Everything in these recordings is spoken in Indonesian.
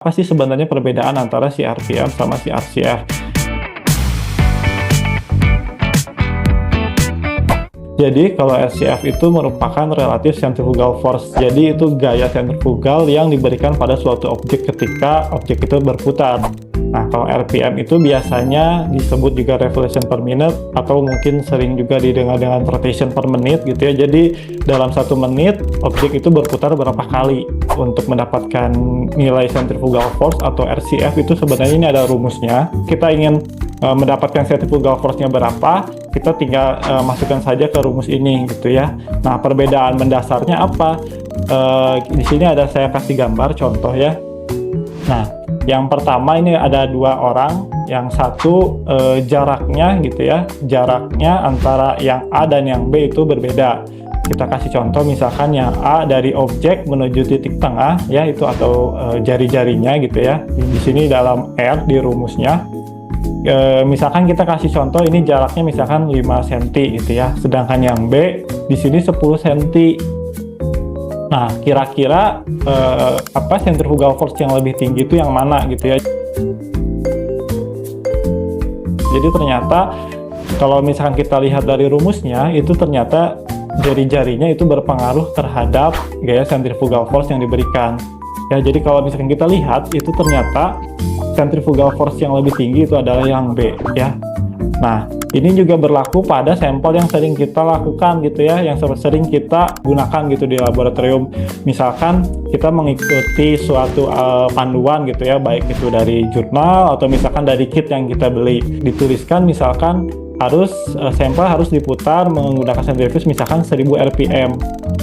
Apa sih sebenarnya perbedaan antara si RPM sama si RCF? Jadi kalau RCF itu merupakan relative centrifugal force. Jadi itu gaya sentrifugal yang diberikan pada suatu objek ketika objek itu berputar. Nah, kalau RPM itu biasanya disebut juga revolution per minute atau mungkin sering juga didengar dengan rotation per menit gitu ya. Jadi dalam 1 menit objek itu berputar berapa kali. Untuk mendapatkan nilai centrifugal force atau RCF itu sebenarnya ini ada rumusnya. Kita ingin mendapatkan centrifugal force-nya berapa, kita tinggal masukkan saja ke rumus ini gitu ya. Nah, perbedaan mendasarnya apa? Di sini ada saya kasih gambar contoh ya. Nah, yang pertama ini ada 2 orang, yang satu jaraknya gitu ya, jaraknya antara yang A dan yang B itu berbeda. Kita kasih contoh misalkan yang A dari objek menuju titik tengah ya itu atau jari-jarinya gitu ya. Di sini dalam R di rumusnya. Misalkan kita kasih contoh ini jaraknya misalkan 5 cm gitu ya. Sedangkan yang B di sini 10 cm. Nah, kira-kira apa centrifugal force yang lebih tinggi itu yang mana gitu ya. Jadi ternyata kalau misalkan kita lihat dari rumusnya itu ternyata jari-jarinya itu berpengaruh terhadap gaya centrifugal force yang diberikan. Ya, jadi kalau misalkan kita lihat itu ternyata centrifugal force yang lebih tinggi itu adalah yang B ya. Nah, ini juga berlaku pada sampel yang sering kita lakukan gitu ya, yang sering kita gunakan gitu di laboratorium. Misalkan kita mengikuti suatu panduan gitu ya, baik itu dari jurnal atau misalkan dari kit yang kita beli. Dituliskan misalkan sampel harus diputar menggunakan sentrifuge misalkan 1000 rpm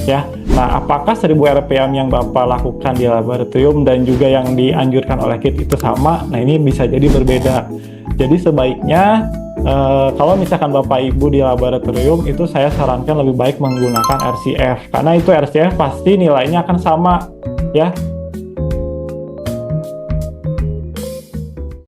ya. Nah, apakah 1000 rpm yang Bapak lakukan di laboratorium dan juga yang dianjurkan oleh kit itu sama? Nah, ini bisa jadi berbeda. Jadi sebaiknya kalau misalkan Bapak Ibu di laboratorium itu saya sarankan lebih baik menggunakan RCF karena itu RCF pasti nilainya akan sama ya.